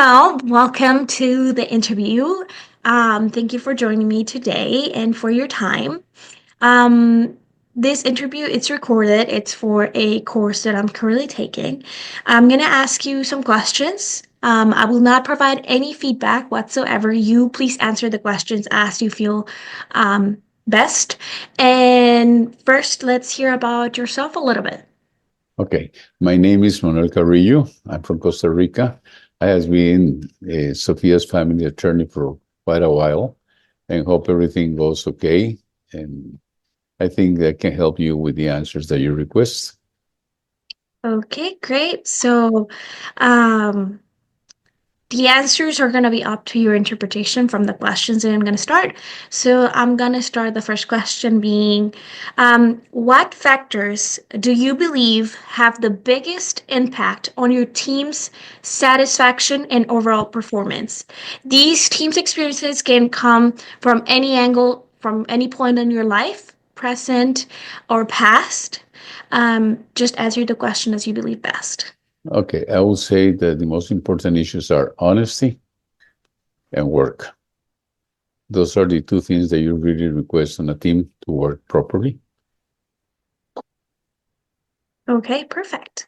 Well, welcome to the interview. Thank you for joining me today and for your time. Um, this interview it's recorded. It's for a course that I'm currently taking. I'm gonna ask you some questions. I will not provide any feedback whatsoever. You please answer the questions as you feel um, best. And first, let's hear about yourself a little bit. Okay, my name is Manuel Carrillo. I'm from Costa Rica. I have been Sofia's family attorney for quite a while and hope everything goes okay. And I think that can help you with the answers that you request. Okay, great. So, um, the answers are going to be up to your interpretation from the questions that I'm going to start. So I'm going to start the first question being what factors do you believe have the biggest impact on your team's satisfaction and overall performance? These team's experiences can come from any angle, from any point in your life, present or past. Just answer the question as you believe best. Okay, I will say that the most important issues are honesty and work. Those are the two things that you really request on a team to work properly. Okay, perfect.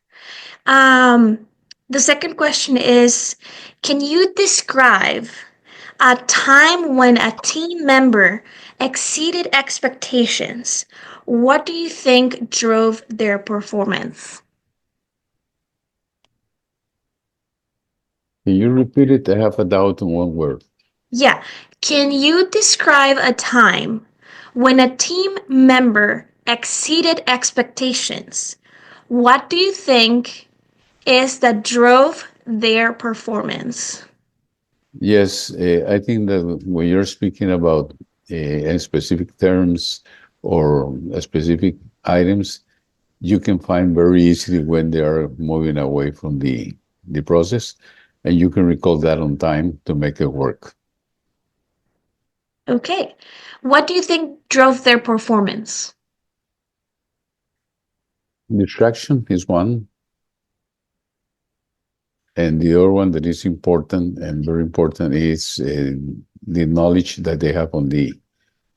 Um, the second question is, can you describe a time when a team member exceeded expectations? What do you think drove their performance? Can you repeat it? I have a doubt in one word. Yeah, can you describe a time when a team member exceeded expectations? What do you think is that drove their performance? Yes, I think that when you're speaking about specific terms or specific items, you can find very easily when they are moving away from the process, and you can recall that on time to make it work. Okay. What do you think drove their performance? Distraction is one, and the other one that is important and very important is the knowledge that they have on the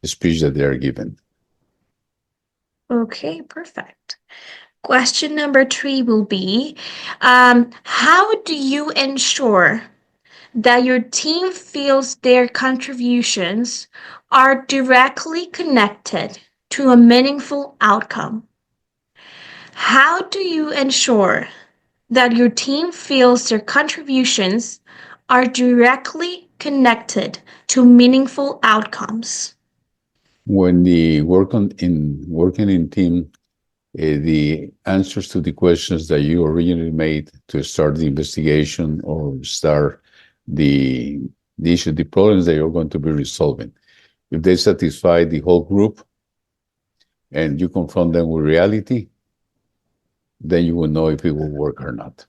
speech that they are given. Okay, perfect. Question number three will be how do you ensure that your team feels their contributions are directly connected to a meaningful outcome? How do you ensure that your team feels their contributions are directly connected to meaningful outcomes? When the working in team, the answers to the questions that you originally made to start the investigation or start the the issue, the problems that you're going to be resolving. If they satisfy the whole group and you confront them with reality, then you will know if it will work or not.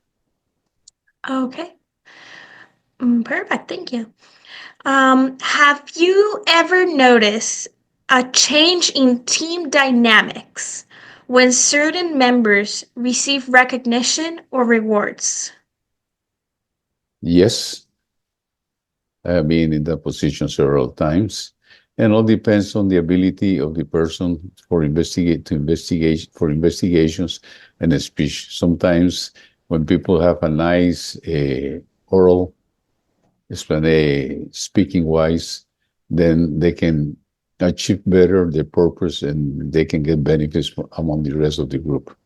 Okay, perfect. Thank you. Have you ever noticed a change in team dynamics when certain members receive recognition or rewards? Yes, I have been in that position several times. And all depends on the ability of the person for investigations and a speech. Sometimes when people have a nice oral speaking wise, then they can achieve better their purpose and they can get benefits among the rest of the group.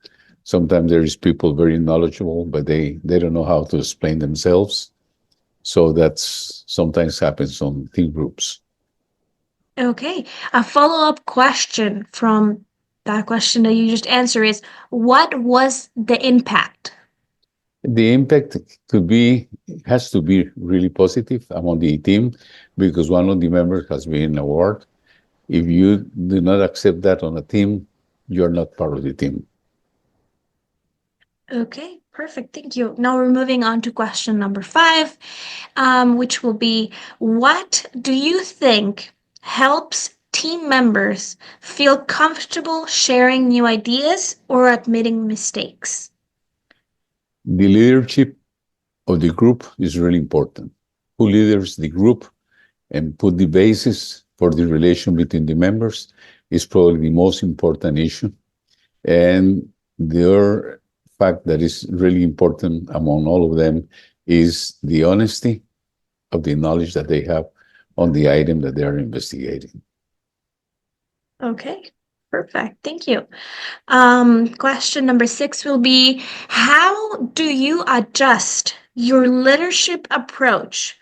Sometimes there is people very knowledgeable, but they don't know how to explain themselves. So that's sometimes happens on team groups. Okay, a follow-up question from that question that you just answered is what was the impact? The impact could be has to be really positive among the team because one of the members has been an award. If you do not accept that on a team, you're not part of the team. Okay, perfect. Thank you. Now we're moving on to question number five, which will be what do you think helps team members feel comfortable sharing new ideas or admitting mistakes? The leadership of the group is really important. Who leaders the group and put the basis for the relation between the members is probably the most important issue. And the other fact that is really important among all of them is the honesty of the knowledge that they have on the item that they are investigating. Okay, perfect. Thank you. Question number 6 will be, how do you adjust your leadership approach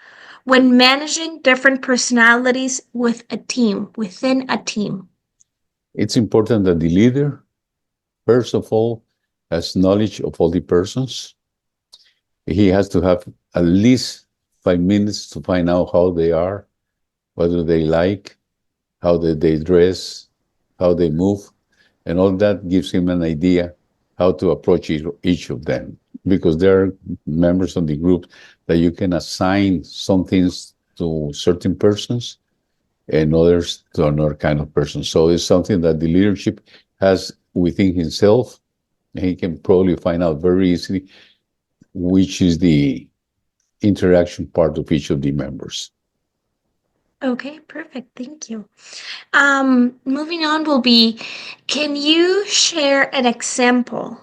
when managing different personalities within a team? It's important that the leader, first of all, has knowledge of all the persons. He has to have at least 5 minutes to find out how they are, what do they like, how do they dress, how they move, and all that gives him an idea how to approach each of them. Because there are members of the group that you can assign some things to certain persons and others to another kind of person. So it's something that the leadership has within himself, and he can probably find out very easily which is the interaction part of each of the members. Okay, perfect. Thank you. Moving on will be, can you share an example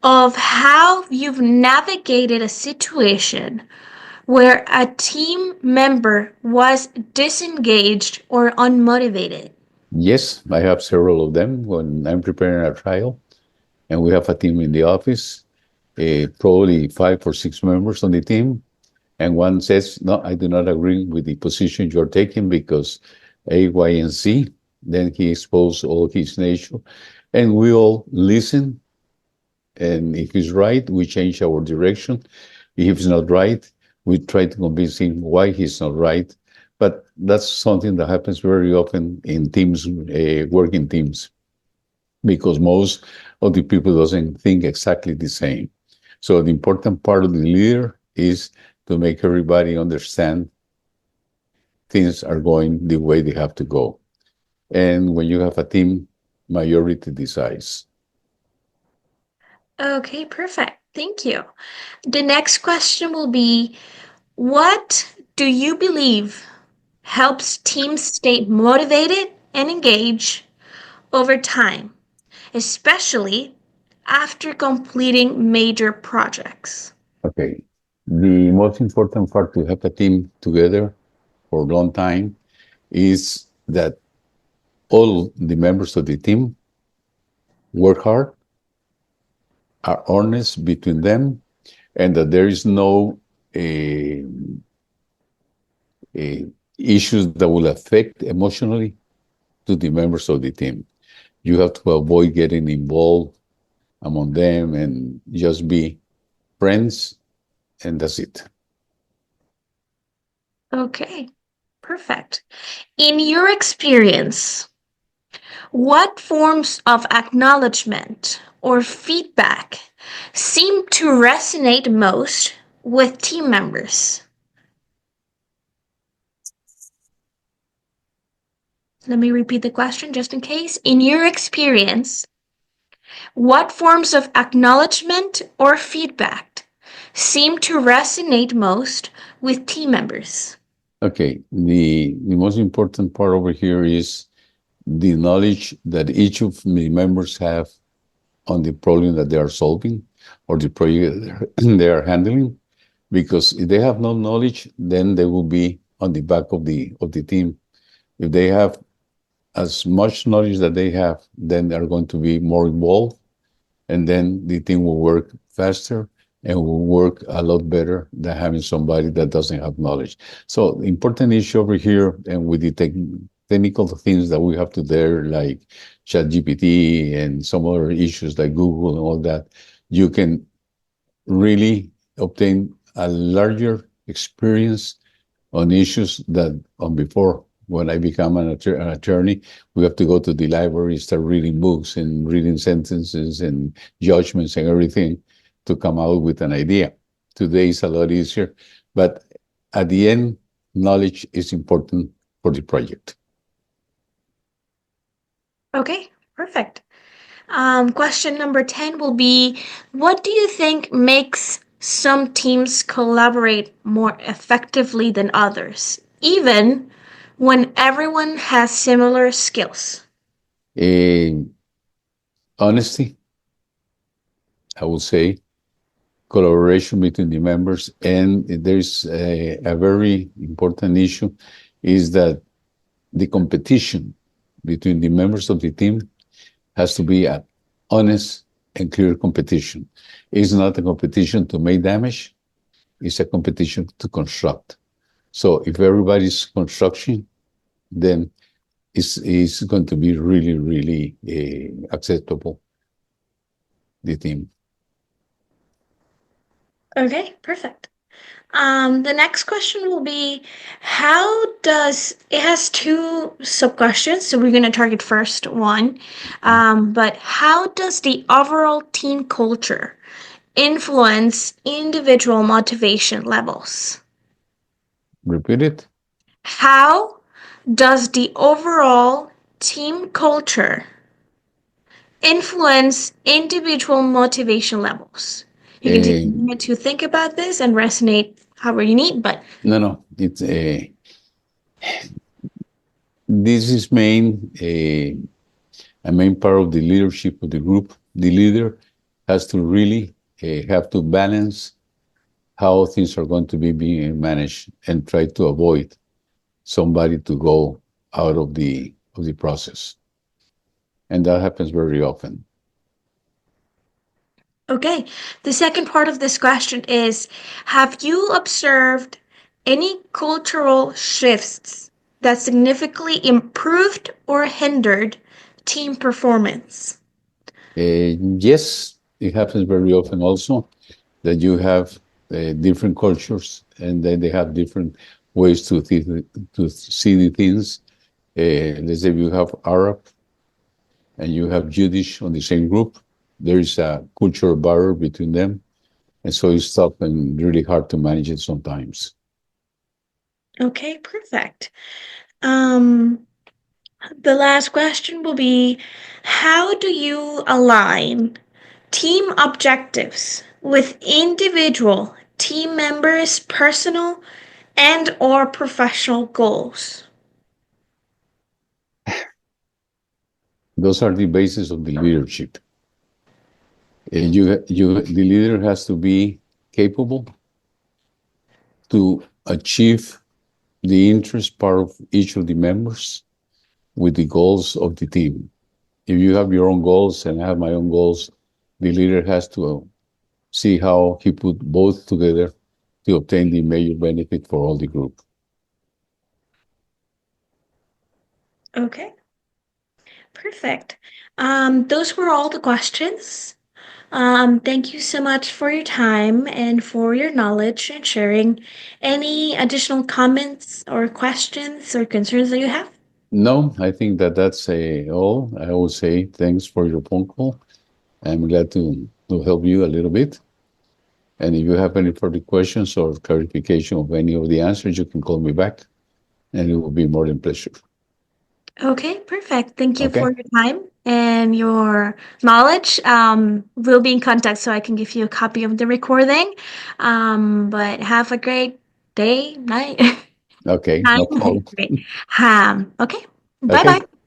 of how you've navigated a situation where a team member was disengaged or unmotivated? Yes, I have several of them when I'm preparing a trial, and we have a team in the office, probably 5 or 6 members on the team, and one says, "No, I do not agree with the position you're taking because A, Y, and Z." Then he exposed all his nature, and we all listen. And if he's right, we change our direction. If he's not right, we try to convince him why he's not right. But that's something that happens very often in teams, working teams, because most of the people doesn't think exactly the same. So the important part of the leader is to make everybody understand things are going the way they have to go. And when you have a team, majority decides. Okay, perfect. Thank you. The next question will be, what do you believe helps teams stay motivated and engaged over time, especially after completing major projects? Okay. The most important part to have a team together for a long time is that all the members of the team work hard, are honest between them, and that there is no uh, uh, issues that will affect emotionally to the members of the team. You have to avoid getting involved among them and just be friends, and that's it. Okay, perfect. In your experience, what forms of acknowledgement or feedback seem to resonate most with team members? Let me repeat the question just in case. In your experience, what forms of acknowledgement or feedback seem to resonate most with team members? Okay, the most important part over here is the knowledge that each of the members have on the problem that they are solving or the project they are handling. Because if they have no knowledge, then they will be on the back of the team. If they have as much knowledge that they have, then they're going to be more involved, and then the team will work faster and will work a lot better than having somebody that doesn't have knowledge. So the important issue over here, and with the technical things that we have to there, like ChatGPT and some other issues like Google and all that, you can really obtain a larger experience on issues that on before. When I become an attorney, we have to go to the library, start reading books and reading sentences and judgments and everything to come out with an idea. Today is a lot easier, but at the end, knowledge is important for the project. Okay, perfect. Question number 10 will be, what do you think makes some teams collaborate more effectively than others, even when everyone has similar skills? Eh, Honesty, I would say, collaboration between the members, and there's a very important issue is that the competition between the members of the team has to be an honest and clear competition. It's not a competition to make damage, it's a competition to construct. So if everybody's construction, then it's going to be really, really acceptable, the team. Okay, perfect. The next question will be, how does it has two sub questions, so we're gonna target first one. But how does the overall team culture influence individual motivation levels? Repeat it. How does the overall team culture influence individual motivation levels? You can take a Uh, minute to think about this and resonate however you need, but no, no, it's this is a main part of the leadership of the group. The leader has to really have to balance how things are going to be being managed and try to avoid somebody to go out of the process, and that happens very often. okay. The second part of this question is, have you observed any cultural shifts that significantly improved or hindered team performance? Yes, it happens very often also that you have different cultures and then they have different ways to see the things. Let's say you have Arab and you have Jewish on the same group. There is a cultural barrier between them, and so it's tough and really hard to manage it sometimes. Okay, perfect. Um, the last question will be, how do you align team objectives with individual team members' personal and or professional goals? Those are the basis of the leadership. The leader has to be capable to achieve the interest part of each of the members with the goals of the team. If you have your own goals and I have my own goals, the leader has to see how he put both together to obtain the major benefit for all the group. Okay, perfect. Those were all the questions. Thank you so much for your time and for your knowledge and sharing. Any additional comments or questions or concerns that you have? No, I think that that's all. I will say thanks for your phone call. I'm glad to help you a little bit. And if you have any further questions or clarification of any of the answers, you can call me back and it will be more than pleasure. Okay, perfect. Thank you for Okay? your time and your knowledge. We'll be in contact so I can give you a copy of the recording. But have a great day, night, Okay, time. no problem. Great. Okay, bye Okay. bye.